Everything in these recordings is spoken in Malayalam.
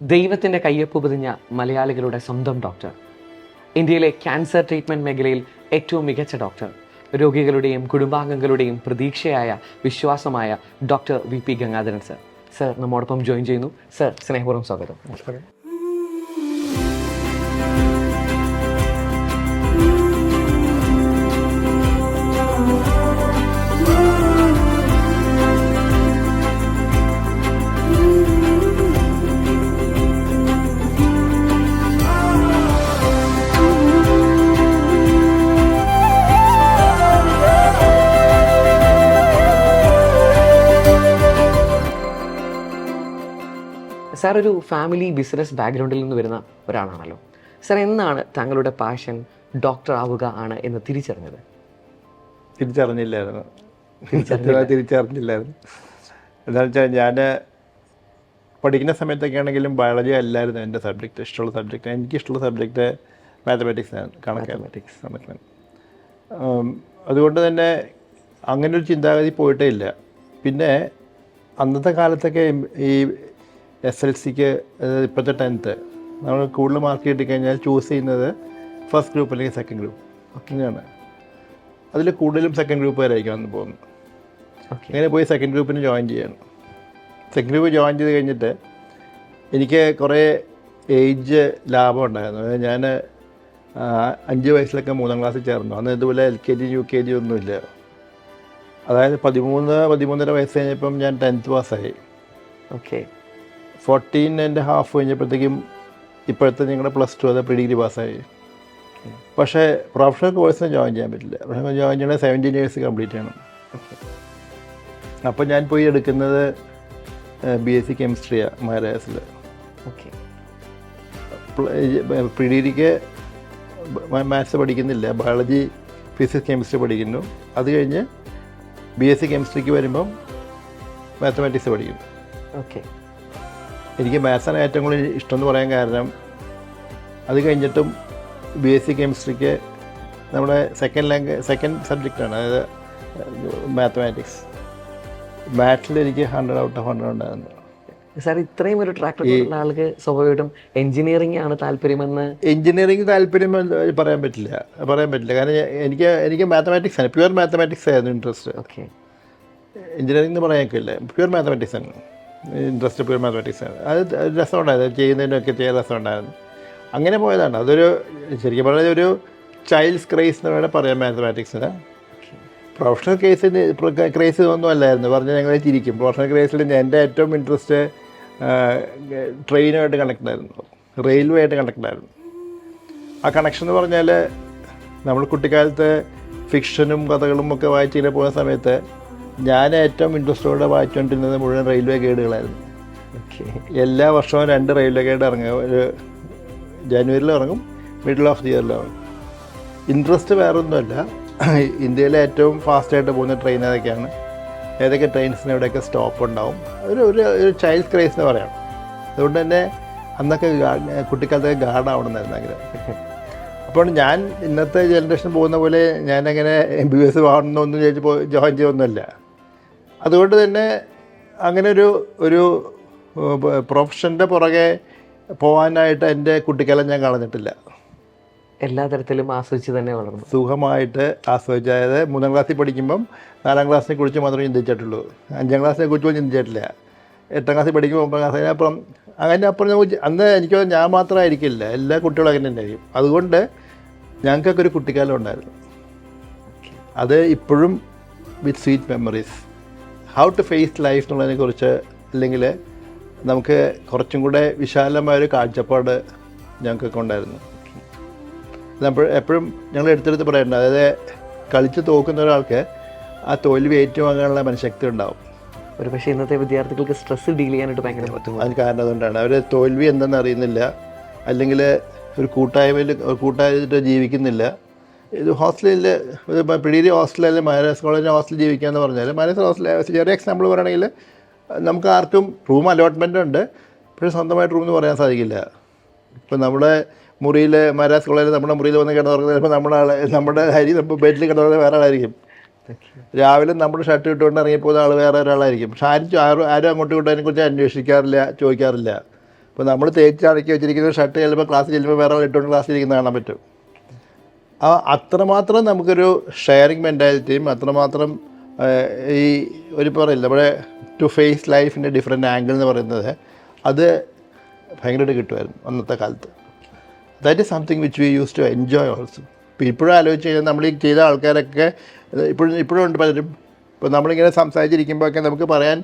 ദൈവത്തിൻ്റെ കയ്യൊപ്പ് പൊതിഞ്ഞ മലയാളികളുടെ സ്വന്തം ഡോക്ടർ, ഇന്ത്യയിലെ ക്യാൻസർ ട്രീറ്റ്മെൻറ്റ് മേഖലയിൽ ഏറ്റവും മികച്ച ഡോക്ടർ, രോഗികളുടെയും കുടുംബാംഗങ്ങളുടെയും പ്രതീക്ഷയായ വിശ്വാസമായ doctor VP Gangadharan sir. Sir നമ്മോടൊപ്പം ജോയിൻ ചെയ്യുന്നു. സർ, സ്നേഹപൂർവ്വം സ്വാഗതം. നമസ്കാരം. സാർ ഒരു ഫാമിലി ബിസിനസ് ബാക്ക്ഗ്രൗണ്ടിൽ നിന്ന് വരുന്ന ഒരാളാണല്ലോ. സാർ, എന്നാണ് താങ്കളുടെ പാഷൻ ഡോക്ടർ ആവുക ആണ് എന്ന് തിരിച്ചറിഞ്ഞത്? തിരിച്ചറിഞ്ഞില്ലായിരുന്നു. എന്താണെന്ന് വെച്ചാൽ ഞാൻ പഠിക്കുന്ന സമയത്തൊക്കെ ആണെങ്കിലും ബയോളജി അല്ലായിരുന്നു എൻ്റെ സബ്ജക്റ്റ്, ഇഷ്ടമുള്ള സബ്ജക്റ്റ്. എനിക്കിഷ്ടമുള്ള സബ്ജക്റ്റ് മാത്തമാറ്റിക്സ് ആണ്, കണക്കാണ്. അതുകൊണ്ട് തന്നെ അങ്ങനൊരു ചിന്താഗതി പോയിട്ടേ ഇല്ല. പിന്നെ അന്നത്തെ കാലത്തൊക്കെ ഈ SLCക്ക്, ഇപ്പോഴത്തെ 10th നമ്മൾ കൂടുതൽ മാർക്ക് കിട്ടിക്കഴിഞ്ഞാൽ ചൂസ് ചെയ്യുന്നത് ഫസ്റ്റ് ഗ്രൂപ്പ് അല്ലെങ്കിൽ സെക്കൻഡ് ഗ്രൂപ്പ് അങ്ങനെയാണ്. അതിൽ കൂടുതലും സെക്കൻഡ് ഗ്രൂപ്പ് വരെയായിരിക്കും അന്ന് പോകുന്നത്. അങ്ങനെ പോയി സെക്കൻഡ് ഗ്രൂപ്പിന് ജോയിൻ ചെയ്യണം. സെക്കൻഡ് ഗ്രൂപ്പ് ജോയിൻ ചെയ്ത് കഴിഞ്ഞിട്ട് എനിക്ക് കുറേ ഏജ് ലാഭം ഉണ്ടായിരുന്നു. അതായത് ഞാൻ 5 വയസ്സിലൊക്കെ 3ാം ക്ലാസ്സിൽ ചേർന്നു. അന്ന് ഇതുപോലെ LKG UKG ഒന്നുമില്ല. അതായത് 13-13.5 വയസ്സ് കഴിഞ്ഞപ്പം ഞാൻ 10th പാസ്സായി. ഓക്കെ. 14.5 കഴിഞ്ഞപ്പോഴത്തേക്കും ഇപ്പോഴത്തെ നിങ്ങളുടെ +2 അത് പ്രീ ഡിഗ്രി പാസ്സായി. പക്ഷേ പ്രൊഫഷണൽ കോഴ്സിന് ജോയിൻ ചെയ്യാൻ പറ്റില്ല. പ്രൊഫഷണൽ ജോയിൻ ചെയ്യണമെങ്കിൽ 17 years കംപ്ലീറ്റ് ചെയ്യണം. അപ്പോൾ ഞാൻ പോയി എടുക്കുന്നത് BSc കെമിസ്ട്രിയാണ് മഹാരാജസിൽ. ഓക്കെ. പ്രീ ഡിഗ്രിക്ക് മാത്സ് പഠിക്കുന്നില്ല, ബയോളജി ഫിസിക്സ് കെമിസ്ട്രി പഠിക്കുന്നു. അത് കഴിഞ്ഞ് BSc കെമിസ്ട്രിക്ക് വരുമ്പം മാത്തമാറ്റിക്സ് പഠിക്കും. ഓക്കെ. എനിക്ക് മാത്സാണ് ഏറ്റവും കൂടുതൽ ഇഷ്ടമെന്ന് പറയാൻ കാരണം അത് കഴിഞ്ഞിട്ടും BSc കെമിസ്ട്രിക്ക് നമ്മുടെ സെക്കൻഡ് സബ്ജക്റ്റാണ്, അതായത് മാത്തമാറ്റിക്സ്. മാത്സിൽ എനിക്ക് 100 out of 100 ഉണ്ടായിരുന്നു. സാർ, ഇത്രയും ഒരു ട്രാക്ക് റെക്കോർഡുള്ള ആൾക്ക് സ്വാഭാവികമായിട്ടും എഞ്ചിനീയറിംഗ് ആണ് താല്പര്യമെന്ന്. എഞ്ചിനീയറിംഗ് താല്പര്യം പറയാൻ പറ്റില്ല. കാരണം എനിക്ക് മാത്തമാറ്റിക്സ് ആണ്, പ്യുവർ മാത്തമാറ്റിക്സ് ആയിരുന്നു ഇൻട്രസ്റ്റ്. ഓക്കെ. എഞ്ചിനീയറിംഗ് എന്ന് പറയാനില്ല, പ്യുവർ മാത്തമാറ്റിക്സ് ആണ് ഇൻട്രസ്റ്റ്. പ്യുവർ മാത്തമാറ്റിക്സ് ആണ്. അത് രസമുണ്ടായിരുന്നു, ചെയ്യുന്നതിനൊക്കെ ചെയ്യാൻ രസമുണ്ടായിരുന്നു. അങ്ങനെ പോയതാണ്. അതൊരു ശരിക്കും പറഞ്ഞാൽ ഒരു ചൈൽഡ്സ് ക്രേസ് എന്ന് വേണമെങ്കിൽ പറയാം മാത്തമാറ്റിക്സിന്. പ്രൊഫഷണൽ ക്രേസ് ഒന്നും അല്ലായിരുന്നു. പറഞ്ഞാൽ ഞങ്ങൾ ചിരിക്കും. പ്രൊഫഷണൽ ക്രേസിൽ എൻ്റെ ഏറ്റവും ഇൻട്രസ്റ്റ് ട്രെയിനുമായിട്ട് കണക്റ്റഡ് ആയിരുന്നു, റെയിൽവേ ആയിട്ട് കണക്റ്റഡ് ആയിരുന്നു. ആ കണക്ഷൻ എന്ന് പറഞ്ഞാൽ നമ്മൾ കുട്ടിക്കാലത്ത് ഫിക്ഷനും കഥകളും ഒക്കെ വായിച്ചിങ്ങനെ പോകുന്ന സമയത്ത് ഞാൻ ഏറ്റവും ഇൻട്രസ്റ്റോടെ വായിച്ചുകൊണ്ടിരുന്നത് മുഴുവൻ റെയിൽവേ ഗൈഡുകളായിരുന്നു. എല്ലാ വർഷവും 2 റെയിൽവേ ഗൈഡ് ഇറങ്ങും. ഒരു ജനുവരിയിൽ ഇറങ്ങും, മിഡിൽ ഓഫ് ദി ഇയറിൽ ഇറങ്ങും. ഇൻട്രസ്റ്റ് വേറൊന്നുമല്ല, ഇന്ത്യയിലെ ഏറ്റവും ഫാസ്റ്റായിട്ട് പോകുന്ന ട്രെയിൻ ഏതൊക്കെയാണ്, ഏതൊക്കെ ട്രെയിൻസിന് എവിടെയൊക്കെ സ്റ്റോപ്പ് ഉണ്ടാവും. ഒരു ചൈൽഡ് ക്രേസ് എന്ന് പറയാം. അതുകൊണ്ട് തന്നെ അന്നൊക്കെ കുട്ടിക്കാലത്തൊക്കെ ഗാർഡാവണമെന്നായിരുന്നു ആഗ്രഹം. അപ്പോൾ ഞാൻ ഇന്നത്തെ ജനറേഷൻ പോകുന്ന പോലെ ഞാനങ്ങനെ MBBS ആവണമെന്നൊന്നും ജോയിൻ ചെയ്തൊന്നുമല്ല. അതുകൊണ്ട് തന്നെ അങ്ങനെ ഒരു പ്രൊഫഷൻ്റെ പുറകെ പോകാനായിട്ട് എൻ്റെ കുട്ടിക്കാലം ഞാൻ കളഞ്ഞിട്ടില്ല. എല്ലാ തരത്തിലും ആസ്വദിച്ച് തന്നെ വളർന്നു, സുഖമായിട്ട് ആസ്വദിച്ച്. അതായത് 3ാം ക്ലാസ്സിൽ പഠിക്കുമ്പം 4ാം ക്ലാസ്സിനെ കുറിച്ച് മാത്രമേ ചിന്തിച്ചിട്ടുള്ളൂ. 5ാം ക്ലാസ്സിനെ കുറിച്ച് പോലും ചിന്തിച്ചിട്ടില്ല. 8ാം ക്ലാസ്സിൽ പഠിക്കുമ്പോൾ 9ാം ക്ലാസ് അതിനപ്പുറം നമുക്ക് അന്ന് എനിക്ക് ഞാൻ മാത്രമായിരിക്കില്ല, എല്ലാ കുട്ടികളും അങ്ങനെ തന്നെ ആയിരിക്കും. അതുകൊണ്ട് ഞങ്ങൾക്കൊക്കെ ഒരു കുട്ടിക്കാലം ഉണ്ടായിരുന്നു. അത് ഇപ്പോഴും with sweet memories. How to face life എന്നുള്ളതിനെക്കുറിച്ച്, അല്ലെങ്കിൽ നമുക്ക് കുറച്ചും കൂടെ വിശാലമായൊരു കാഴ്ചപ്പാട് ഞങ്ങൾക്കൊക്കെ ഉണ്ടായിരുന്നു. എപ്പോഴും ഞങ്ങൾ എടുത്തെടുത്ത് പറയണ്ട, അതായത് കളിച്ച് തോക്കുന്ന ഒരാൾക്ക് ആ തോൽവി ഏറ്റുവാങ്ങാനുള്ള മനഃശക്തി ഉണ്ടാവും. ഒരു പക്ഷേ ഇന്നത്തെ വിദ്യാർത്ഥികൾക്ക് സ്ട്രെസ് ഡീൽ ചെയ്യാനായിട്ട് ഭയങ്കര ബുദ്ധിമുട്ട്. അതിന് കാരണം അതുകൊണ്ടാണ്. അവർ തോൽവി എന്തെന്ന് അറിയുന്നില്ല, അല്ലെങ്കിൽ ഒരു കൂട്ടായിട്ട് ജീവിക്കുന്നില്ല. ഇത് ഹോസ്റ്റലിൽ പിടിയിരി ഹോസ്റ്റലിൽ മഹാരാജ് കോളേജിൽ ഹോസ്റ്റലിൽ ജീവിക്കുക എന്ന് പറഞ്ഞാൽ, മഹാരാജ് ഹോസ്റ്റൽ ചെറിയ എക്സാമ്പിൾ പറയുകയാണെങ്കിൽ നമുക്ക് ആർക്കും റൂം അലോട്ട്മെൻ്റ് ഉണ്ട്, പക്ഷേ സ്വന്തമായിട്ട് റൂം എന്ന് പറയാൻ സാധിക്കില്ല. ഇപ്പം നമ്മുടെ മുറിയിൽ മഹാരാജ് കോളേജിൽ നമ്മുടെ മുറിയിൽ വന്ന് കിടന്നുറങ്ങുന്നത് ചിലപ്പോൾ നമ്മുടെ നമ്മൾ ബെഡിൽ കിടന്നുറങ്ങുന്നത് വേറെ ആളായിരിക്കും. രാവിലെ നമ്മുടെ ഷർട്ട് ഇട്ടുകൊണ്ട് ഇറങ്ങിപ്പോകുന്ന ആൾ വേറെ ഒരാളായിരിക്കും. പക്ഷെ ആരും അങ്ങോട്ടും ഇങ്ങോട്ടും അതിനെക്കുറിച്ച് അന്വേഷിക്കാറില്ല, ചോദിക്കാറില്ല. ഇപ്പോൾ നമ്മൾ തേച്ച് അടക്കി വെച്ചിരിക്കുന്ന ഷർട്ട് ചിലപ്പോൾ ക്ലാസ്സിൽ ചെല്ലുമ്പോൾ വേറെ ഇട്ടുകൊണ്ട് ക്ലാസ്സിൽ ഇരിക്കുന്ന കാണാൻ പറ്റും. അത്രമാത്രം നമുക്കൊരു ഷെയറിങ് മെൻറ്റാലിറ്റിയും അത്രമാത്രം ഈ ഒരു പറയില്ല നമ്മുടെ ടു ഫേസ് ലൈഫിൻ്റെ ഡിഫറെൻറ്റ് ആംഗിൾ എന്ന് പറയുന്നത് അത് ഭയങ്കരമായിട്ട് കിട്ടുമായിരുന്നു അന്നത്തെ കാലത്ത്. That is something which we use to enjoy also. ഇപ്പോൾ ഇപ്പോഴും ആലോചിച്ച് കഴിഞ്ഞാൽ നമ്മൾ ഈ ചെയ്ത ആൾക്കാരൊക്കെ ഇപ്പോഴും ഉണ്ട് പലരും. ഇപ്പോൾ നമ്മളിങ്ങനെ സംസാരിച്ചിരിക്കുമ്പോഴൊക്കെ നമുക്ക് പറയാൻ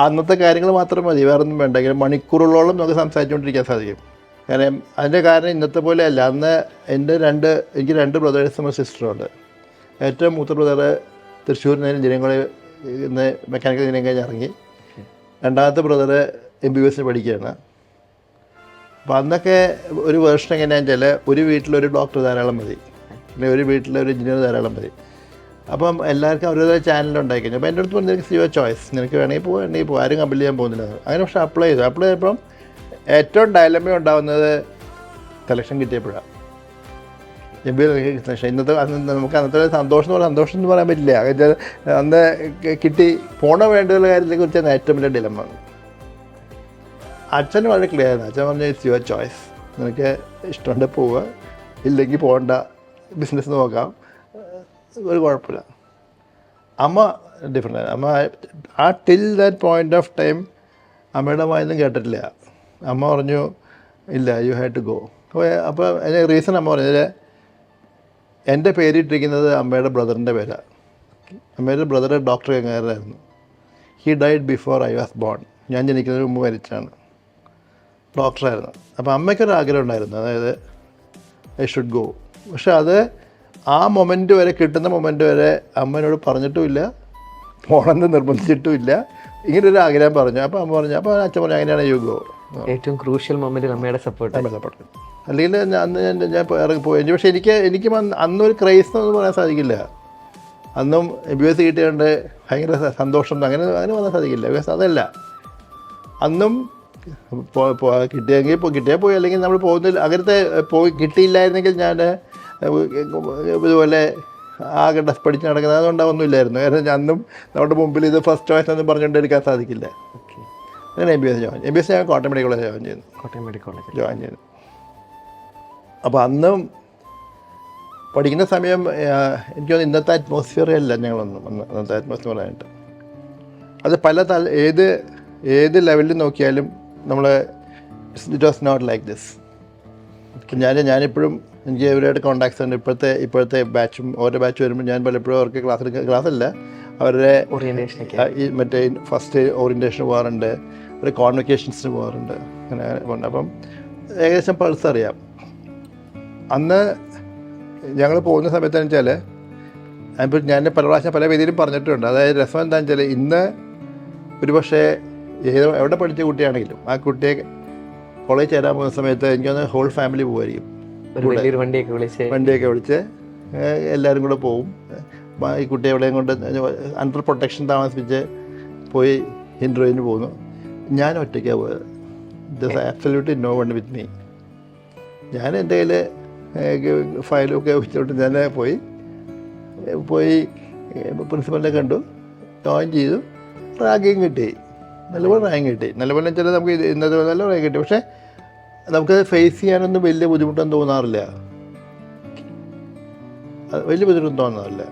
അന്നത്തെ കാര്യങ്ങൾ മാത്രം മതി, വേറെ ഒന്നും വേണ്ട. ഇങ്ങനെ മണിക്കൂറുകളോളം നമുക്ക് സംസാരിച്ചുകൊണ്ടിരിക്കാൻ സാധിക്കും. കാരണം അതിൻ്റെ കാരണം ഇന്നത്തെ പോലെ അല്ല. അന്ന് എനിക്ക് രണ്ട് ബ്രദേഴ്സും സിസ്റ്ററുണ്ട്. ഏറ്റവും മൂത്ത ബ്രദർ തൃശ്ശൂരിൽ നിന്ന് എഞ്ചിനീയറിംഗ് ഇന്ന് മെക്കാനിക്കൽ എഞ്ചിനീയറിംഗ് കഴിഞ്ഞ് ഇറങ്ങി. രണ്ടാമത്തെ ബ്രദർ MBBS പഠിക്കുകയാണ്. അപ്പോൾ അന്നൊക്കെ ഒരു വേർഷൻ എങ്ങനെയാണെന്ന് വെച്ചാൽ ഒരു വീട്ടിലൊരു ഡോക്ടർ ധാരാളം മതി, അല്ലെങ്കിൽ ഒരു വീട്ടിലൊരു എഞ്ചിനീയർ ധാരാളം മതി. അപ്പം എല്ലാവർക്കും അവരുടേതായ ചാനലുണ്ടായി കഴിഞ്ഞു. അപ്പോൾ എൻ്റെ അടുത്ത് പറഞ്ഞു നിനക്ക് യുവർ ചോയ്സ്, നിനക്ക് വേണമെങ്കിൽ പോകും, ആരും കമ്പൽ ചെയ്യാൻ പോകുന്നില്ല. അങ്ങനെ പക്ഷേ അപ്ലൈ ചെയ്തപ്പം ഏറ്റവും ഡയലമ ഉണ്ടാകുന്നത് സെലക്ഷൻ കിട്ടിയപ്പോഴാണ്. MBA selection. നമുക്ക് അന്നത്തെ സന്തോഷം എന്ന് പറയാൻ പറ്റില്ല. അന്ന് കിട്ടി പോണ വേണ്ടുള്ള കാര്യത്തെക്കുറിച്ചാണ് ഏറ്റവും വലിയ ഡിലമ. അച്ഛന് വളരെ ക്ലിയർ ആയിരുന്നു. അച്ഛൻ പറഞ്ഞു ഇറ്റ്സ് യുവർ ചോയ്സ്, നിനക്ക് ഇഷ്ടമുണ്ട് പോവുക, ഇല്ലെങ്കിൽ പോകണ്ട, ബിസിനസ് നോക്കാം, ഒരു കുഴപ്പമില്ല. അമ്മ ഡിഫറെൻ്റ്. അമ്മ till that point of time അമ്മയുടെ വായൊന്നും കേട്ടിട്ടില്ല. അമ്മ പറഞ്ഞു ഇല്ല, യു ഹാവ് ടു ഗോ. അപ്പോൾ അതിന് റീസൺ അമ്മ പറഞ്ഞത് എൻ്റെ പേരിട്ടിരിക്കുന്നത് അമ്മയുടെ ബ്രദറിൻ്റെ പേരാണ്. അമ്മയുടെ ബ്രദർ ഡോക്ടർ ഗംഗാധരനായിരുന്നു. He died before I was born. ഞാൻ ജനിക്കുന്നതിന് മുമ്പ് മരിച്ചാണ്. ഡോക്ടറായിരുന്നു. അപ്പോൾ അമ്മയ്ക്കൊരു ആഗ്രഹം ഉണ്ടായിരുന്നു, അതായത് ഐ ഷുഡ് ഗോ. പക്ഷെ അത് ആ മൊമെൻറ്റ് വരെ, കിട്ടുന്ന മൊമെൻറ്റ് വരെ അമ്മേനോട് പറഞ്ഞിട്ടുമില്ല, പോകണമെന്ന് നിർബന്ധിച്ചിട്ടുമില്ല. ഇങ്ങനൊരു ആഗ്രഹം പറഞ്ഞു. അപ്പോൾ അമ്മ പറഞ്ഞു, അപ്പോൾ അച്ഛൻ പറഞ്ഞു അങ്ങനെയാണ് യു ഗോ. ഏറ്റവും ക്രൂഷ്യൽ മൊമെൻറ്റിൽ അമ്മയുടെ സപ്പോർട്ട്. അല്ലെങ്കിൽ അന്ന് ഞാൻ ഇറങ്ങിപ്പോയി. പക്ഷേ എനിക്ക് അന്നൊരു ക്രൈസ് എന്നൊന്നും പറയാൻ സാധിക്കില്ല. അന്നും MBBS കിട്ടിയതുകൊണ്ട് ഭയങ്കര സന്തോഷം അങ്ങനെ പറയാൻ സാധിക്കില്ല. ബിക്കോസ് അതല്ല, അന്നും കിട്ടിയാൽ പോയി, അല്ലെങ്കിൽ നമ്മൾ പോകുന്നില്ല. അങ്ങനത്തെ കിട്ടിയില്ലായിരുന്നെങ്കിൽ ഞാൻ ഇതുപോലെ ആകെ പഠിച്ച് നടക്കുന്നത് അതുകൊണ്ടാവുന്നില്ലായിരുന്നു. കാരണം അന്നും നമ്മുടെ മുമ്പിൽ ഇത് ഫസ്റ്റ് ചോയ്സ് ഒന്നും പറഞ്ഞുകൊണ്ടിരിക്കാൻ സാധിക്കില്ല. അങ്ങനെ MBBS ഞാൻ കോട്ടയം മെഡിക്കൽ കോളേജ് ജോയിൻ ചെയ്തു. അപ്പോൾ അന്നും പഠിക്കുന്ന സമയം എനിക്ക് തോന്നുന്നു ഇന്നത്തെ അറ്റ്മോസ്ഫിയർ അല്ല ഞങ്ങളൊന്നും അന്നത്തെ അറ്റ്മോസ്ഫിയർ ആയിട്ട്. അത് ഏത് ലെവലിൽ നോക്കിയാലും നമ്മൾ it was not like this. ഞാനിപ്പോഴും എനിക്ക് ഇവരായിട്ട് കോൺടാക്ട്സ് ഉണ്ട്. ഇപ്പോഴത്തെ ബാച്ചും ഓരോ ബാച്ച് വരുമ്പോൾ ഞാൻ പലപ്പോഴും അവർക്ക് ക്ലാസ്സല്ല അവരുടെ മറ്റേ ഫസ്റ്റ് ഓറിയൻറ്റേഷന് പോകാറുണ്ട്, ഒരു കോൺവെക്കേഷൻസിന് പോകാറുണ്ട്. അങ്ങനെ അപ്പം ഏകദേശം പൾസ് അറിയാം. അന്ന് ഞങ്ങൾ പോകുന്ന സമയത്തെന്ന് വെച്ചാൽ ഇപ്പോൾ ഞാൻ പല പ്രാവശ്യം പല വേദിയിലും പറഞ്ഞിട്ടുണ്ട്. അതായത് രസം എന്താണെന്ന് വെച്ചാൽ ഇന്ന് ഒരു പക്ഷേ എവിടെ പഠിച്ച കുട്ടിയാണെങ്കിലും ആ കുട്ടിയെ കോളേജ് ചേരാൻ പോകുന്ന സമയത്ത് എനിക്കൊന്ന് ഹോൾ ഫാമിലി പോകുമായിരിക്കും. വണ്ടിയൊക്കെ വിളിച്ച് എല്ലാവരും കൂടെ പോവും. ഈ കുട്ടിയെ എവിടെയും കൊണ്ട് അണ്ടർ പ്രൊട്ടക്ഷൻ താമസിപ്പിച്ച് പോയി ഇൻ്റർവ്യൂവിന് പോകുന്നു. ഞാൻ ഒറ്റയ്ക്കാണ് പോയത്. Just absolutely no one with me. ഞാൻ എൻ്റെ കയ്യിൽ ഫയലൊക്കെ വെച്ചിട്ട് ഞാൻ പോയി പ്രിൻസിപ്പലിനെ കണ്ടു, ജോയിൻ ചെയ്തു. റാങ്കിങ് കിട്ടി, നല്ലപോലെ റാങ്ക് കിട്ടി. നല്ലപോലെ വെച്ചാൽ നമുക്ക് ഇന്നത്തെ നല്ല റാങ്ക് കിട്ടി. പക്ഷേ നമുക്ക് ഫേസ് ചെയ്യാനൊന്നും വലിയ ബുദ്ധിമുട്ടൊന്നും തോന്നാറില്ല. വലിയ ബുദ്ധിമുട്ടൊന്നും തോന്നാറില്ല.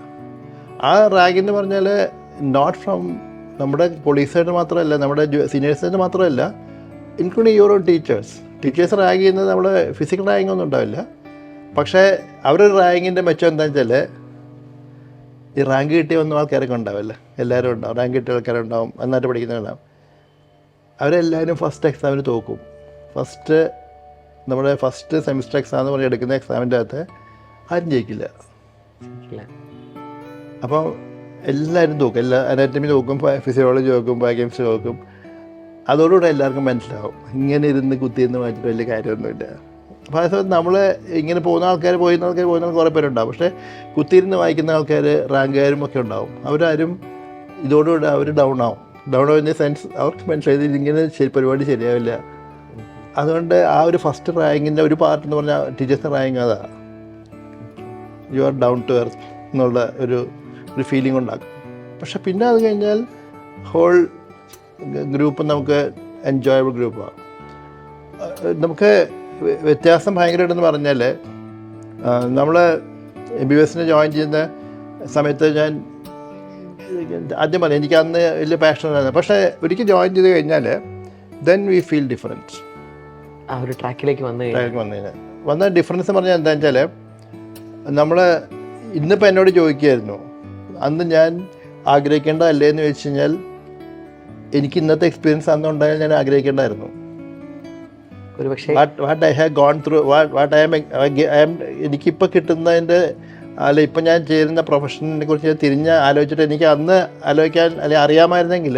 ആ റാങ്ക് എന്ന് പറഞ്ഞാൽ നോട്ട് ഫ്രം നമ്മുടെ പോലീസായിട്ട് മാത്രമല്ല, നമ്മുടെ സീനിയേഴ്സായിട്ട് മാത്രമല്ല, including your own teachers rank ചെയ്യുന്നത് നമ്മുടെ ഫിസിക്കൽ റാങ്ക് ഒന്നും ഉണ്ടാവില്ല. പക്ഷേ അവരൊരു റാങ്കിൻ്റെ മെച്ചം എന്താണെന്ന് വെച്ചാൽ ഈ റാങ്ക് കിട്ടിയ ഒന്നും ആൾക്കാരൊക്കെ ഉണ്ടാവില്ല, എല്ലാവരും ഉണ്ടാവും. റാങ്ക് കിട്ടിയ ആൾക്കാരുണ്ടാവും, നന്നായിട്ട് പഠിക്കുന്നവരുണ്ടാവും. അവരെല്ലാവരും ഫസ്റ്റ് എക്സാമിന് തോക്കും. നമ്മുടെ ഫസ്റ്റ് സെമിസ്റ്റർ എക്സാം എന്ന് പറഞ്ഞ് എടുക്കുന്ന എക്സാമിൻ്റെ അകത്ത് ആരും ജയിക്കില്ല. അപ്പോൾ എല്ലാവരും തോക്കും. അനാറ്റമി തോക്കും, ഫിസിയോളജി തോക്കും, ബയോകെമിസ്ട്രി തോക്കും. അതോടുകൂടെ എല്ലാവർക്കും മനസ്സിലാവും ഇങ്ങനെ ഇരുന്ന് കുത്തിയിരുന്ന് മാറ്റിയിട്ട് വലിയ കാര്യമൊന്നുമില്ല. അപ്പോൾ അതേസമയത്ത് നമ്മൾ ഇങ്ങനെ പോകുന്ന ആൾക്കാർ കുറേ പേരുണ്ടാവും. പക്ഷേ കുത്തിയിരുന്ന് വായിക്കുന്ന ആൾക്കാർ റാങ്കുകാരും ഒക്കെ ഉണ്ടാവും. അവരാരും ഇതോടുകൂടെ അവർ ഡൗൺ ആവുന്ന സെൻസ് അവർക്ക് മനസ്സിലായത് ഇങ്ങനെ പരിപാടി ശരിയാവില്ല. അതുകൊണ്ട് ആ ഒരു ഫസ്റ്റ് റാങ്കിൻ്റെ ഒരു പാർട്ട് എന്ന് പറഞ്ഞാൽ ടീച്ചേഴ്സിൻ്റെ റാങ്ക് അതാണ്. You are down to earth എന്നുള്ള ഒരു ഫീലിംഗ് ഉണ്ടാക്കും. പക്ഷെ പിന്നെ അത് കഴിഞ്ഞാൽ ഹോൾ ഗ്രൂപ്പ് നമുക്ക് എൻജോയബിൾ ഗ്രൂപ്പാണ്. നമുക്ക് വ്യത്യാസം ഭയങ്കരമായിട്ടെന്ന് പറഞ്ഞാൽ നമ്മൾ MBBS ജോയിൻ ചെയ്യുന്ന സമയത്ത് ഞാൻ ആദ്യം പറഞ്ഞു എനിക്ക് അന്ന് വലിയ പാഷനായിരുന്നു. പക്ഷേ ഒരിക്കൽ ജോയിൻ ചെയ്ത് കഴിഞ്ഞാൽ ദെൻ വി ഫീൽ ഡിഫറൻസ്. ആ ഒരു ട്രാക്കിലേക്ക് വന്ന ഡിഫറൻസ് പറഞ്ഞാൽ എന്താണെന്ന് വെച്ചാൽ നമ്മൾ ഇന്നിപ്പോൾ എന്നോട് ചോദിക്കുകയായിരുന്നു അന്ന് ഞാൻ ആഗ്രഹിക്കേണ്ടതല്ലേ എന്ന് ചോദിച്ചു കഴിഞ്ഞാൽ എനിക്ക് ഇന്നത്തെ എക്സ്പീരിയൻസ് അന്ന് ഉണ്ടായാൽ ഞാൻ ആഗ്രഹിക്കേണ്ടായിരുന്നു. ഒരു പക്ഷേ what I have gone through what I am എനിക്കിപ്പോൾ കിട്ടുന്നതിൻ്റെ അല്ല ഇപ്പം ഞാൻ ചേരുന്ന പ്രൊഫഷനെ കുറിച്ച് തിരിഞ്ഞ് ആലോചിച്ചിട്ട് എനിക്ക് അന്ന് ആലോചിക്കാൻ അല്ലെങ്കിൽ അറിയാമായിരുന്നെങ്കിൽ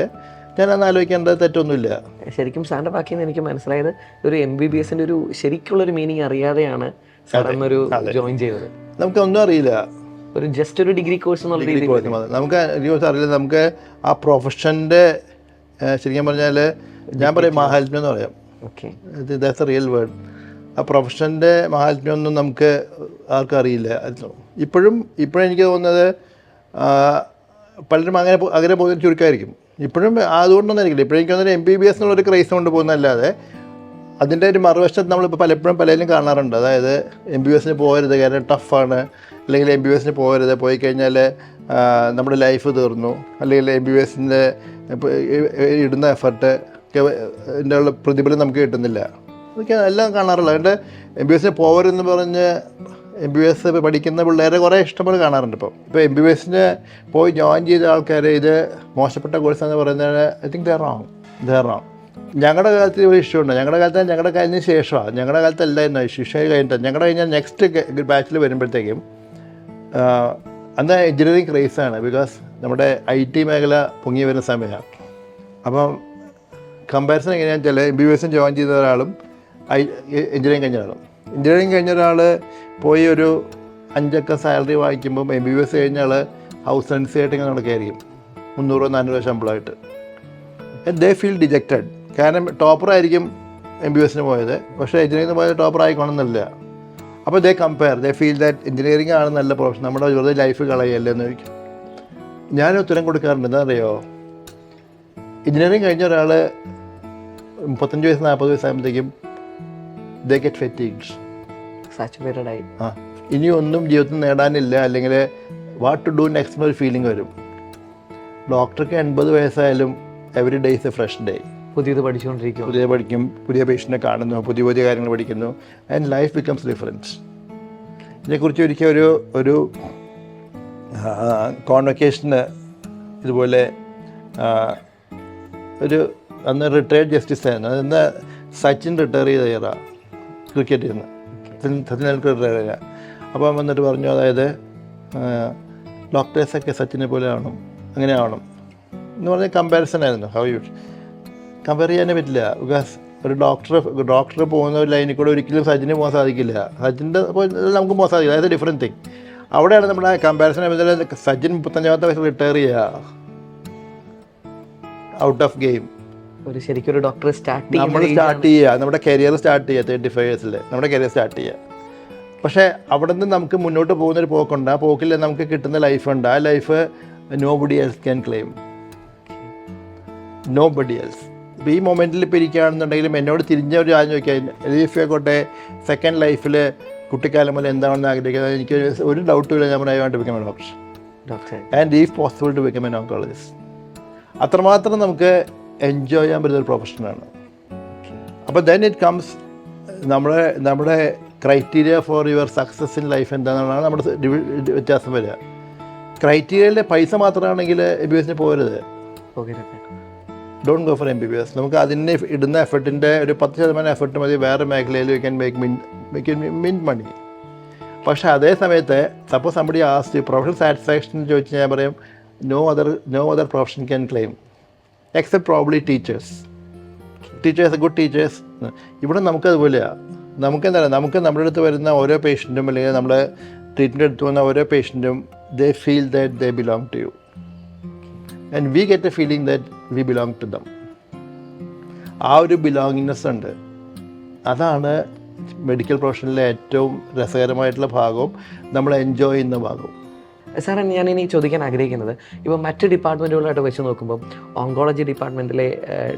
ഞാൻ അന്ന് ആലോചിക്കേണ്ടത് തെറ്റൊന്നുമില്ല. ശരിക്കും സാറിൻ്റെ ബാക്കിയിൽ നിന്ന് എനിക്ക് മനസ്സിലായത് ഒരു MBBS ഒരു ശരിക്കുള്ളൊരു മീനിങ് അറിയാതെയാണ് സാർ എന്നൊരു ജോയിൻ ചെയ്തത്. നമുക്കൊന്നും അറിയില്ല, ഒരു ജസ്റ്റ് ഒരു ഡിഗ്രി കോഴ്സ് എന്നുള്ള രീതിയിൽ നമുക്ക് ഡിഗ്രി അറിയില്ല. നമുക്ക് ആ പ്രൊഫഷൻ്റെ ശരിക്കും പറഞ്ഞാൽ ഞാൻ പറയും മാഹാത്മ്യം എന്ന് പറയാം. That's A real word. ആ പ്രൊഫഷൻ്റെ മാഹാത്മ്യമൊന്നും നമുക്ക് ആർക്കും അറിയില്ല. ഇപ്പോഴും എനിക്ക് തോന്നുന്നത് പലരും അങ്ങനെ പോകുന്ന ചുരുക്കമായിരിക്കും. ഇപ്പോഴും അതുകൊണ്ടൊന്നും ആയിരിക്കില്ല. ഇപ്പോഴും എനിക്ക് തോന്നുന്നത് MBBS എന്നുള്ളൊരു ക്രൈസ് കൊണ്ട് പോകുന്നതല്ലാതെ അതിൻ്റെ ഒരു മറുവശത്ത് നമ്മളിപ്പോൾ പലപ്പോഴും പലരും കാണാറുണ്ട്. അതായത് MBBS പോകരുത് കാരണം ടഫാണ്, അല്ലെങ്കിൽ MBBS പോകരുത്, പോയി കഴിഞ്ഞാൽ നമ്മുടെ ലൈഫ് തീർന്നു, അല്ലെങ്കിൽ MBBS ഇടുന്ന എഫർട്ട് ഇതിൻ്റെ ഉള്ള പ്രതിഫലം നമുക്ക് കിട്ടുന്നില്ല, അതൊക്കെ എല്ലാം കാണാറുള്ളൂ. അതുകൊണ്ട് MBBS പോകരുതെന്ന് പറഞ്ഞ് MBBS പഠിക്കുന്ന പിള്ളേരെ കുറേ ഇഷ്ടംപോലെ കാണാറുണ്ട്. ഇപ്പോൾ MBBS പോയി ജോയിൻ ചെയ്ത ആൾക്കാർ ഇത് മോശപ്പെട്ട കോഴ്സാന്ന് പറയുന്നത് I think they are wrong. ഞങ്ങളുടെ കാലത്ത് ഒരു ഇഷ്യൂ ഉണ്ട്. ഞങ്ങളുടെ കഴിഞ്ഞതിന് ശേഷമാണ്, ഞങ്ങളുടെ കാലത്തല്ലായിരുന്നു ഇഷ്യൂ കഴിഞ്ഞിട്ട്. ഞങ്ങളുടെ കഴിഞ്ഞാൽ നെക്സ്റ്റ് ബാച്ചിൽ വരുമ്പോഴത്തേക്കും അന്ന് എഞ്ചിനീയറിങ് ക്രേസാണ്. ബിക്കോസ് നമ്മുടെ IT മേഖല പൊങ്ങി വരുന്ന സമയമാണ്. അപ്പം കമ്പാരിസൺ എങ്ങനെയാണെന്ന് വെച്ചാൽ MBBS ജോയിൻ ചെയ്ത ഒരാളും എഞ്ചിനീയറിങ് കഴിഞ്ഞ ഒരാൾ പോയി ഒരു 5 സാലറി വാങ്ങിക്കുമ്പം MBBS കഴിഞ്ഞ ആൾ ഹൗസ് റെൻസ് ആയിട്ട് ഇങ്ങനെ നടക്കുകയായിരിക്കും 300-400 ശമ്പളമായിട്ട്. They feel dejected. കാരണം ടോപ്പറായിരിക്കും MBBS പോയത്, പക്ഷേ എഞ്ചിനീയറിംഗ് പോയത് ടോപ്പർ ആയിക്കോണമെന്നില്ല. അപ്പോൾ they compare, they feel that engineering ആണ് നല്ല പ്രൊഫഷൻ, നമ്മുടെ വെറുതെ ലൈഫ് കളയല്ലേ എന്ന് ചോദിക്കും. ഞാൻ ഉത്തരം കൊടുക്കാറുണ്ട്. എന്താ അറിയോ, എഞ്ചിനീയറിംഗ് കഴിഞ്ഞ ഒരാൾ 35 വയസ്സ് 40 വയസ്സാകുമ്പോഴത്തേക്കും ദേ ഗെറ്റ് ഫെറ്റീഗ്ഡ്, സാച്ചുറേറ്റഡ് ആയി. ഇനി ഒന്നും ജീവിതത്തിൽ നേടാനില്ല, അല്ലെങ്കിൽ വാട്ട് ടു ഡു നെക്സ്റ്റ് എന്നൊരു ഫീലിംഗ് വരും. ഡോക്ടർക്ക് 80 വയസ്സായാലും every day is a fresh day. പുതിയത് പഠിച്ചുകൊണ്ടിരിക്കും, പുതിയ പേഷ്യൻറ്റിനെ കാണുന്നു, പുതിയ കാര്യങ്ങൾ പഠിക്കുന്നു, ആൻഡ് ലൈഫ് ബിക്കംസ് ഡിഫറൻറ്റ്. ഇതിനെക്കുറിച്ച് ഒരിക്കൽ ഒരു കോൺവക്കേഷന് ഇതുപോലെ അന്ന് റിട്ടയർഡ് ജസ്റ്റിസ് ആയിരുന്നു. അന്ന് സച്ചിൻ റിട്ടയർ ചെയ്ത ക്രിക്കറ്റിൽ നിന്ന്, സച്ചിൻ ടെണ്ടുൽക്കർ റിട്ടയർ ചെയ്ത. അപ്പം വന്നിട്ട് പറഞ്ഞു, അതായത് ഡോക്ടേഴ്സൊക്കെ സച്ചിനെ പോലെ ആവണം, അങ്ങനെ ആവണം എന്ന് പറഞ്ഞ കമ്പാരിസൺ ആയിരുന്നു. ഹൗ യു കമ്പയർ ചെയ്യാനേ പറ്റില്ല. ബിക്കോസ് ഒരു ഡോക്ടർ പോകുന്ന ഒരു ലൈനിൽ കൂടെ ഒരിക്കലും സച്ചിന് പോകാൻ സാധിക്കില്ല. സച്ചിൻ്റെ നമുക്ക് പോകാൻ സാധിക്കില്ല. അതായത് ഡിഫറെൻറ്റ് തിങ്. അവിടെയാണ് നമ്മുടെ കമ്പാരിസൺ. സച്ചിൻ 35 വയസ്സ് റിട്ടയർ ചെയ്യുക, ഔട്ട് ഓഫ് ഗെയിം. ശരിക്കും ഒരു ഡോക്ടർ നമ്മൾ സ്റ്റാർട്ട് ചെയ്യുക, നമ്മുടെ കരിയർ സ്റ്റാർട്ട് ചെയ്യുക 35 വയസ്സിൽ നമ്മുടെ കരിയർ സ്റ്റാർട്ട് ചെയ്യുക. പക്ഷേ അവിടെ നിന്ന് നമുക്ക് മുന്നോട്ട് പോകുന്നൊരു പോക്കുണ്ട്. ആ പോക്കിൽ നമുക്ക് കിട്ടുന്ന ലൈഫുണ്ട്. ആ life nobody else can claim, nobody else. ഇപ്പോൾ ഈ മൊമെൻറ്റിൽ ഇപ്പോൾ ഇരിക്കുകയാണെന്നുണ്ടെങ്കിലും എന്നോട് തിരിഞ്ഞ ഒരു ആദ്യം ചോദിക്കാൻ ലീഫായിക്കോട്ടെ സെക്കൻഡ് ലൈഫിൽ കുട്ടിക്കാലം മുതൽ എന്താണെന്ന് ആഗ്രഹിക്കുന്നത്, എനിക്ക് ഒരു ഡൗട്ടും ഇല്ല. ഞാൻ I want to become a doctor and if possible to become an oncologist. അത്രമാത്രം നമുക്ക് എൻജോയ് ചെയ്യാൻ പറ്റുന്ന ഒരു പ്രൊഫഷനാണ്. അപ്പോൾ ദെൻ ഇറ്റ് കംസ് നമ്മുടെ criteria for your success in life എന്താണെന്നാണ് നമ്മുടെ വ്യത്യാസം വരിക. ക്രൈറ്റീരിയയിലെ പൈസ മാത്രമാണെങ്കിൽ MBBS പോകരുത്. Don't go for MBBS. നമുക്ക് അതിന് ഇടുന്ന എഫർട്ടിൻ്റെ ഒരു 10% എഫർട്ട് മതി വേറെ മേഖലയിൽ യു ക്യാൻ മേക്ക് മിൻ മണി. പക്ഷേ അതേ സമയത്ത് suppose somebody asked professional satisfaction ചോദിച്ചാൽ ഞാൻ പറയും no other profession can claim except probably teachers, good teachers. ഇവിടെ നമുക്കതുപോലെയാണ്. നമുക്കെന്താണ്, നമുക്ക് നമ്മുടെ അടുത്ത് വരുന്ന ഓരോ പേഷ്യൻറ്റും അല്ലെങ്കിൽ നമ്മൾ ട്രീറ്റ്മെൻറ്റ് എടുത്തു വന്ന ഓരോ പേഷ്യൻറ്റും they feel that they belong to you and we get a feeling that we belong to them. ആ ഒരു ബിലോങ്ങിങ്നെസ് ഉണ്ട്. അതാണ് മെഡിക്കൽ പ്രൊഫഷനിലെ ഏറ്റവും രസകരമായിട്ടുള്ള ഭാഗവും നമ്മൾ എൻജോയ് ചെയ്യുന്ന ഭാഗവും. സാറേ ഞാനിനി ചോദിക്കാൻ ആഗ്രഹിക്കുന്നത്, ഇപ്പോൾ മറ്റ് ഡിപ്പാർട്ട്മെൻറ്റുകളായിട്ട് വെച്ച് നോക്കുമ്പോൾ ഓങ്കോളജി ഡിപ്പാർട്ട്മെൻറ്റിലെ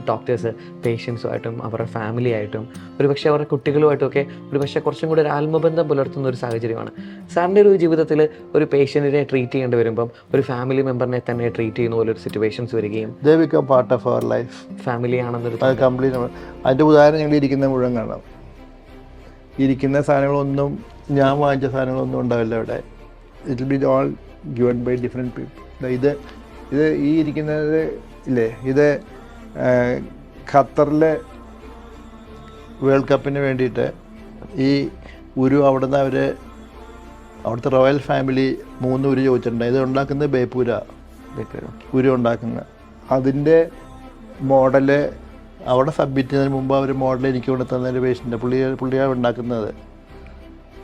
ഡോക്ടേഴ്സ് പേഷ്യൻസുമായിട്ടും അവരുടെ ഫാമിലി ആയിട്ടും ഒരുപക്ഷെ അവരുടെ കുട്ടികളുമായിട്ടുമൊക്കെ ഒരുപക്ഷെ കുറച്ചും കൂടി ഒരു ആത്മബന്ധം പുലർത്തുന്ന ഒരു സാഹചര്യമാണ്. സാറിൻ്റെ ഒരു ജീവിതത്തിൽ ഒരു പേഷ്യൻറ്റിനെ ട്രീറ്റ് ചെയ്യേണ്ടി വരുമ്പം ഒരു ഫാമിലി മെമ്പറിനെ തന്നെ ട്രീറ്റ് ചെയ്യുന്ന പോലെ ഒരു സിറ്റുവേഷൻസ് വരികയും they become part of our life, family ആണെന്നൊരു അത് കംപ്ലീറ്റ്. അതിൻ്റെ ഉദാഹരണം ഞങ്ങൾ ഇരിക്കുന്ന മുഴുവൻ കാണാം. ഇരിക്കുന്ന സാധനങ്ങളൊന്നും ഞാൻ വാങ്ങിച്ച സാധനങ്ങളൊന്നും ഉണ്ടാവില്ല അവിടെ. It will be all given by different people. ഇത് ഈ ഇരിക്കുന്നത് ഇല്ലേ, ഇത് ഖത്തറിലെ വേൾഡ് കപ്പിന് വേണ്ടിയിട്ട് ഈ ഉരു അവിടുന്ന് അവിടുത്തെ റോയൽ ഫാമിലി 3 ഉരു ചോദിച്ചിട്ടുണ്ട്. ഇത് ഉണ്ടാക്കുന്നത് ബേപ്പൂര ഉരു ഉണ്ടാക്കുന്നത്. അതിൻ്റെ മോഡല് അവിടെ സബ്മിറ്റ് ചെയ്യുന്നതിന് മുമ്പ് അവർ മോഡൽ എനിക്ക് കൊണ്ട് തന്നൊരു പേഷ്യൻ്റ് പുള്ളിയാണ് ഉണ്ടാക്കുന്നത്.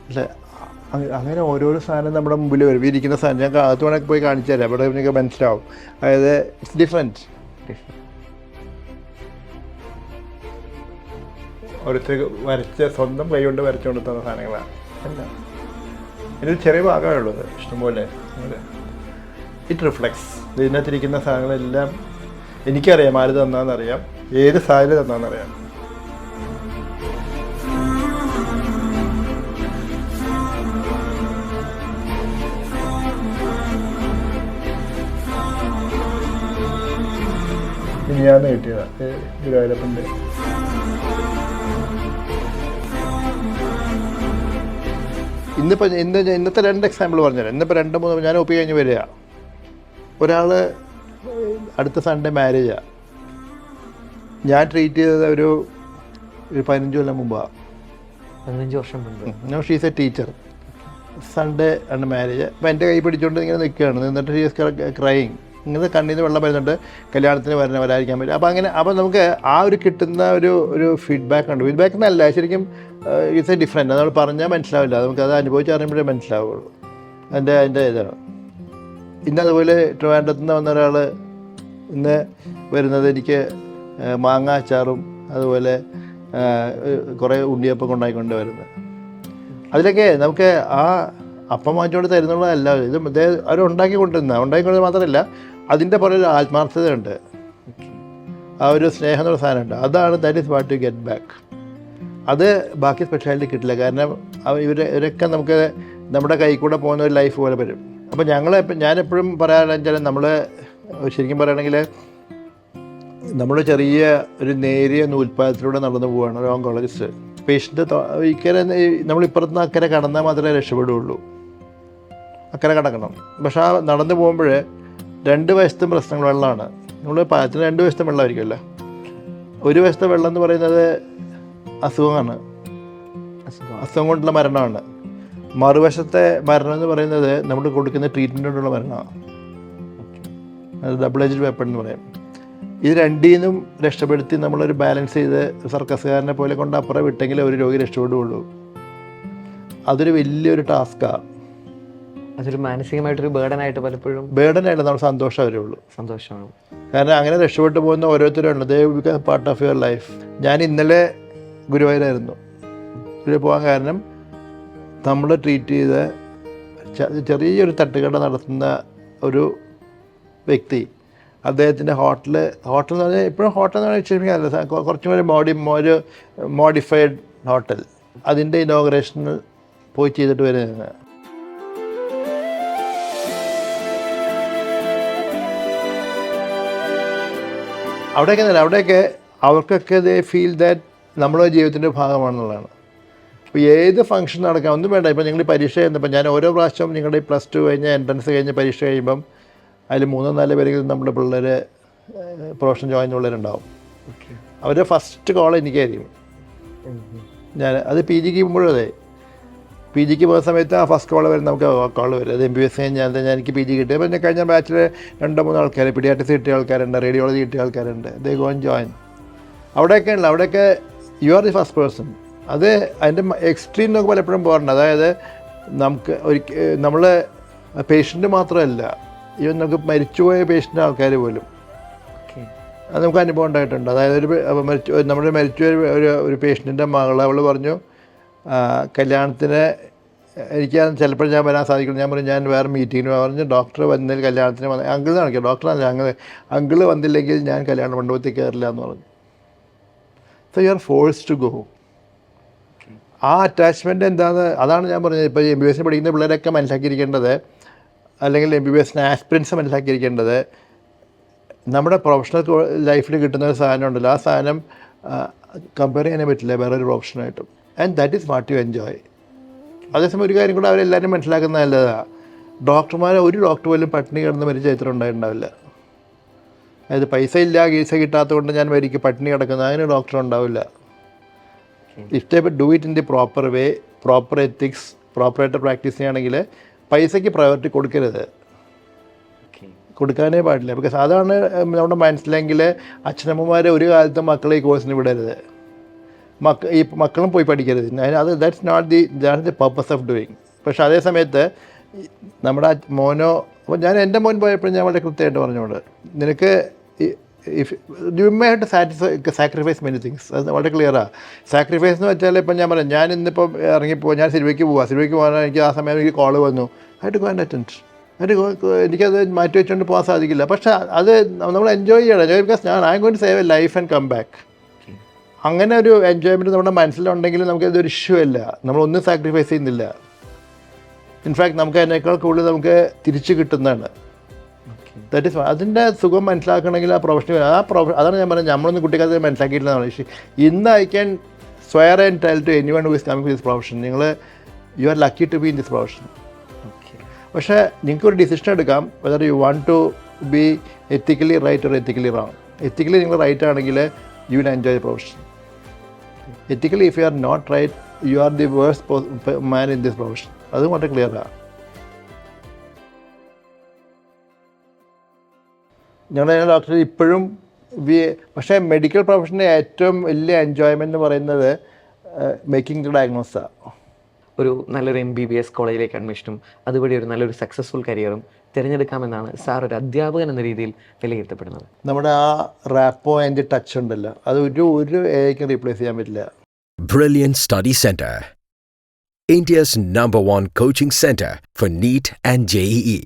അല്ലേ, അങ്ങനെ ഓരോരോ സാധനം നമ്മുടെ മുമ്പിൽ വരും. ഇരിക്കുന്ന സാധനം ഞാൻ അകത്ത് വേണമെങ്കിൽ പോയി കാണിച്ചു തരാം, അവിടെ നിങ്ങൾക്ക് മനസ്സിലാവും. അതായത് ഇറ്റ്സ് ഡിഫറെൻറ്റ്. ഓരോരുത്തർ സ്വന്തം കൈ കൊണ്ട് വരച്ചുകൊണ്ട് തന്ന സാധനങ്ങളാണ് എല്ലാം. ഇതിനൊരു ചെറിയ ഭാഗമേ ഉള്ളത്, ഇഷ്ടംപോലെ. It reflects. ഇതിനകത്തിരിക്കുന്ന സാധനങ്ങളെല്ലാം എനിക്കറിയാം, ആര് തന്നാന്നറിയാം, ഏത് സാഹചര്യം തന്നാന്നറിയാം. ഇനിയാന്ന് കിട്ടിയതാണ് ഗുരുവായൂരപ്പൻ്റെ. ഇന്നത്തെ 2 എക്സാമ്പിൾ പറഞ്ഞുതരാം. ഇന്നിപ്പോൾ 2-3 ഞാൻ ഒപ്പി കഴിഞ്ഞ് വരിക. ഒരാൾ അടുത്ത സൺഡേ മാരേജാണ്. ഞാൻ ട്രീറ്റ് ചെയ്തത് ഒരു 15 കൊല്ലം മുമ്പാണ്. 15 വർഷം മുമ്പ്. No, she's a teacher. Sunday ആണ് മാരേജ്. അപ്പോൾ എൻ്റെ കൈ പിടിച്ചുകൊണ്ട് ഇങ്ങനെ നിൽക്കുകയാണ്. നിന്നിട്ട് ഷീസ് ക്രൈയിങ്. ഇങ്ങനെ കണ്ണിൽ നിന്ന് വെള്ളം വരുന്നുണ്ട്. കല്യാണത്തിന് വരാതിരിക്കാൻ പറ്റും. അപ്പോൾ നമുക്ക് ആ ഒരു കിട്ടുന്ന ഒരു ഫീഡ്ബാക്ക് ഉണ്ട്. ഫീഡ്ബാക്ക് എന്നല്ല, ശരിക്കും ഇറ്റ്സ് എ ഡിഫറെൻറ്റ്. നമ്മൾ പറഞ്ഞാൽ മനസ്സിലാവില്ല, നമുക്കത് അനുഭവിച്ചറിയുമ്പോഴേ മനസ്സിലാവുള്ളൂ. അതിൻ്റെ ഇതാണ്. ഇന്ന് അതുപോലെ ട്രിവാൻഡ്രത്ത് നിന്ന് വന്ന ഒരാൾ ഇന്ന് വരുന്നത് എനിക്ക് മാങ്ങ അച്ചാറും അതുപോലെ കുറേ ഉണ്ണിയപ്പം കൊണ്ടായിക്കൊണ്ട് വരുന്നത്. അതിലൊക്കെ നമുക്ക് ആ അപ്പം വാങ്ങിച്ചുകൊണ്ട് തരുന്നുള്ളതല്ല, ഇത് അവർ ഉണ്ടാക്കിക്കൊണ്ടിരുന്നത് മാത്രമല്ല, അതിൻ്റെ പുറകെ ഒരു ആത്മാർത്ഥതയുണ്ട്, ആ ഒരു സ്നേഹം എന്നുള്ള സാധനമുണ്ട്. അതാണ് that is what you get back. അത് ബാക്കി സ്പെഷ്യാലിറ്റി കിട്ടില്ല. കാരണം ഇവരൊക്കെ നമുക്ക് നമ്മുടെ കൈ കൂടെ പോകുന്ന ഒരു ലൈഫ് പോലെ വരും. അപ്പോൾ ഞാനെപ്പോഴും പറയാനെന്ന് വെച്ചാൽ, നമ്മൾ ശരിക്കും പറയുകയാണെങ്കിൽ നമ്മൾ ചെറിയ ഒരു നേരിയ നൂൽപ്പാലത്തിലൂടെ നടന്നു പോവുകയാണ് ഒരു ഓങ്കോളജിസ്റ്റ്. പേഷ്യൻ്റ് ഇക്കരെ നമ്മളിപ്പുറത്തുനിന്ന് അക്കരെ കടന്നാൽ മാത്രമേ രക്ഷപ്പെടുകയുള്ളൂ. അക്കരെ കടക്കണം. പക്ഷെ ആ നടന്നു പോകുമ്പോൾ 2 വശത്തും പ്രശ്നങ്ങൾ. വെള്ളമാണ്. നമ്മൾ പാലത്തിന് 2 വശത്തും വെള്ളമായിരിക്കുമല്ലോ. ഒരു വശത്തെ വെള്ളം എന്ന് പറയുന്നത് അസുഖമാണ്, അസുഖം കൊണ്ടുള്ള മരണമാണ്. മറുവശത്തെ മരണം എന്ന് പറയുന്നത് നമ്മൾ കൊടുക്കുന്ന ട്രീറ്റ്മെൻ്റ് കൊണ്ടുള്ള മരണമാണ്. അത് ഡബിൾ എഡ്ജ്ഡ് വെപ്പൺ എന്ന് പറയും. ഇത് രണ്ടിനും രക്ഷപ്പെടുത്തി നമ്മളൊരു ബാലൻസ് ചെയ്ത് സർക്കസുകാരനെ പോലെ കൊണ്ട് അപ്പുറം വിട്ടെങ്കിൽ ഒരു രോഗി രക്ഷപ്പെടുകയുള്ളൂ. അതൊരു വലിയൊരു ടാസ്ക്കാണ്. അതൊരു മാനസികമായിട്ടൊരു ബേർഡനായിട്ട് പലപ്പോഴും ബേർഡനായിട്ട് നമ്മൾ സന്തോഷം വരുള്ളൂ. സന്തോഷമാണ്. കാരണം അങ്ങനെ രക്ഷപ്പെട്ടു പോകുന്ന ഓരോരുത്തരും ഉണ്ട്. ദേ become part of your life. ഞാൻ ഇന്നലെ ഗുരുവായൂരായിരുന്നു. ഗുരുവായൂർ പോകാൻ കാരണം നമ്മൾ ട്രീറ്റ് ചെയ്ത ചെറിയൊരു തട്ടുകട നടത്തുന്ന ഒരു വ്യക്തി, അദ്ദേഹത്തിൻ്റെ ഹോട്ടൽ എന്ന് പറഞ്ഞാൽ ഇപ്പോഴും ഹോട്ടൽ എന്ന് പറഞ്ഞാൽ ക്ഷമിക്കാറില്ല, കുറച്ചും ഒരു മോഡിഫൈഡ് ഹോട്ടൽ, അതിൻ്റെ ഇനോഗ്രേഷനിൽ പോയി ചെയ്തിട്ട് വരുന്നത്. അവിടെയൊക്കെ അവർക്കൊക്കെ ദേ ഫീൽ ദാറ്റ് നമ്മുടെ ജീവിതത്തിൻ്റെ ഭാഗമാണെന്നുള്ളതാണ്. ഇപ്പോൾ ഏത് ഫംഗ്ഷൻ നടക്കാം, ഒന്നും വേണ്ട. ഇപ്പോൾ നിങ്ങൾ പരീക്ഷ ചെയ്യുന്നപ്പോൾ ഞാൻ ഓരോ പ്രാവശ്യവും നിങ്ങളുടെ +2 കഴിഞ്ഞ് എൻട്രൻസ് കഴിഞ്ഞ് പരീക്ഷ കഴിയുമ്പം അതിൽ 3-4 പേരെങ്കിലും നമ്മുടെ പിള്ളേർ പ്രൊഫഷൻ ജോയിൻ ഉള്ളവരുണ്ടാവും. അവരുടെ ഫസ്റ്റ് കോൾ എനിക്കായിരിക്കും. അത് PG ചെയ്യുമ്പോഴും അതെ, PG പോകുന്ന സമയത്ത് ആ ഫസ്റ്റ് കോൾ വരും, നമുക്ക് കോൾ വരും. അത് MBBS കഴിഞ്ഞാൽ എനിക്ക് PG കിട്ടി. അപ്പോൾ ഞാൻ കഴിഞ്ഞ ബാച്ചിൽ 2-3 ആൾക്കാർ, പീഡിയാട്രിക്സ് കിട്ടിയ ആൾക്കാരുണ്ട്, റേഡിയോളജി കിട്ടിയ ആൾക്കാരുണ്ട്. They go and join. അവിടെയൊക്കെ you are the first person. അത് അതിൻ്റെ എക്സ്ട്രീം നമുക്ക് പലപ്പോഴും പോകാറുണ്ട്. അതായത് നമുക്ക് നമ്മൾ പേഷ്യൻ്റ് മാത്രമല്ല, ഈവൻ നമുക്ക് മരിച്ചുപോയ പേഷ്യൻ്റ് ആൾക്കാർ പോലും അത് നമുക്ക് അനുഭവം ഉണ്ടായിട്ടുണ്ട്. അതായത് നമ്മുടെ മരിച്ചുപോയ ഒരു പേഷ്യൻറ്റിൻ്റെ മകൾ, അവൾ പറഞ്ഞു കല്യാണത്തിന് എനിക്ക് ചിലപ്പോൾ ഞാൻ വരാൻ സാധിക്കില്ല. ഞാൻ പറഞ്ഞു ഞാൻ വേറെ മീറ്റിങ്ങിന് പറഞ്ഞ് ഡോക്ടർ വന്നതിൽ കല്യാണത്തിന് വന്ന അങ്കിൾ കാണിക്കുക, ഡോക്ടറല്ല അങ്കിൾ വന്നില്ലെങ്കിൽ ഞാൻ കല്യാണ മണ്ഡപത്തിൽ കയറില്ല എന്ന് പറഞ്ഞു. So you are force to go. ആ അറ്റാച്ച്മെൻറ്റ് എന്താണെന്ന് അതാണ് ഞാൻ പറഞ്ഞത്. ഇപ്പോൾ MBBS പഠിക്കുന്ന പിള്ളേരൊക്കെ മനസ്സിലാക്കിയിരിക്കേണ്ടത്, അല്ലെങ്കിൽ MBBS ആസ്പിരൻസ് മനസ്സിലാക്കിയിരിക്കേണ്ടത്, നമ്മുടെ പ്രൊഫഷണൽ ലൈഫിൽ കിട്ടുന്ന ഒരു സാധനം ഉണ്ടല്ലോ, ആ സാധനം കമ്പയർ ചെയ്യാനേ പറ്റില്ല വേറൊരു പ്രൊഫഷനായിട്ടും. And that is what you enjoy. അതേസമയം ഒരു കാര്യം കൂടെ അവരെല്ലാവരും മനസ്സിലാക്കുന്നത് നല്ലതാണ്. ഒരു ഡോക്ടർ പോലും പട്ടിണി കിടന്ന് മരിച്ച ചരിത്രം ഉണ്ടായിട്ടുണ്ടാവില്ല. അതായത് പൈസ ഇല്ല, കേസ കിട്ടാത്തത് കൊണ്ട് ഞാൻ മരിക്കും പട്ടിണി കിടക്കുന്നത്, അതിന് ഡോക്ടർ ഉണ്ടാവില്ല. If they do it in the proper way, proper ethics, പ്രോപ്പറായിട്ട് പ്രാക്ടീസ് ചെയ്യുകയാണെങ്കിൽ പൈസയ്ക്ക് പ്രയോറിറ്റി കൊടുക്കരുത്, കൊടുക്കാനേ പാടില്ല. ബിക്കോസ് അതാണ് നമ്മുടെ മനസ്സിലെങ്കിൽ അച്ഛനമ്മമാർ ഒരു കാലത്തും മക്കളെ ഈ കോഴ്സിന് വിടരുത്, ഈ മക്കളും പോയി പഠിക്കരുത്. That's the purpose of doing. പക്ഷേ അതേ സമയത്ത് നമ്മുടെ മോനോ, അപ്പോൾ ഞാൻ എൻ്റെ മോൻ പോയപ്പോൾ ഞാൻ വളരെ കൃത്യമായിട്ട് പറഞ്ഞോണ്ട്, നിനക്ക് you may have to sacrifice many things. അത് വളരെ ക്ലിയറാണ്. സാക്രിഫൈസ് എന്ന് വെച്ചാൽ ഇപ്പം ഞാൻ പറയാം, ഞാൻ ഇന്നിപ്പം ഞാൻ സിനിമയ്ക്ക് പോകാൻ എനിക്ക് ആ സമയം എനിക്ക് കോള് വന്നു, ആയിട്ട് ഗോ ആൻഡ് അറ്റൻഡ്. എനിക്കത് മാറ്റി വെച്ചുകൊണ്ട് പോകാൻ സാധിക്കില്ല. പക്ഷേ അത് നമ്മൾ എൻജോയ് ചെയ്യണം. Because I am going to save a life and come back. അങ്ങനെ ഒരു എൻജോയ്മെൻറ്റ് നമ്മുടെ മനസ്സിലുണ്ടെങ്കിൽ നമുക്കതൊരു ഇഷ്യൂ അല്ല, നമ്മളൊന്നും സാക്രിഫൈസ് ചെയ്യുന്നില്ല. ഇൻഫാക്ട് നമുക്ക് അതിനേക്കാൾ കൂടുതൽ നമുക്ക് തിരിച്ച് കിട്ടുന്നതാണ്. ദാറ്റ് ഈസ് അതിൻ്റെ സുഖം മനസ്സിലാക്കണമെങ്കിൽ ആ പ്രൊഫഷണൽ അതാണ് ഞാൻ പറഞ്ഞത്, നമ്മളൊന്നും കുട്ടിക്കാലത്ത് മനസ്സിലാക്കിയിട്ടില്ല. ഇന്ന് I can swear and tell to anyone who is coming to this profession, you are lucky to be in this profession. പക്ഷേ നിങ്ങൾക്കൊരു ഡിസിഷൻ എടുക്കാം, whether you want to be ethically right or ethically wrong. Ethically നിങ്ങൾ റൈറ്റ് ആണെങ്കിൽ you will enjoy the profession. Ethically if you are not right, you are the worst man in this profession. അതും വളരെ ക്ലിയറാണ്. ഞങ്ങളുടെ ഡോക്ടർ ഇപ്പോഴും പക്ഷേ മെഡിക്കൽ പ്രൊഫഷൻ്റെ ഏറ്റവും വലിയ എൻജോയ്മെൻ്റ് എന്ന് പറയുന്നത് മേക്കിംഗ് ദ ഡയഗ്നോസാണ്. ഒരു നല്ലൊരു MBBS കോളേജിലേക്ക് അഡ്മിഷനും അതുവഴി ഒരു നല്ലൊരു സക്സസ്ഫുൾ കരിയറും തിരഞ്ഞെടുക്കാമെന്നാണ് സാർ ഒരു അധ്യാപകൻ എന്ന രീതിയിൽ വിലയിരുത്തപ്പെടുന്നത്. നമ്മുടെ ആ റാപ്പോ ആൻഡ് ടച്ച് ഉണ്ടല്ലോ, അത് ഒരു AIക്കും റീപ്ലേസ് ചെയ്യാൻ പറ്റില്ല. Brilliant Study Center, India's #1 coaching center for NEET and JEE.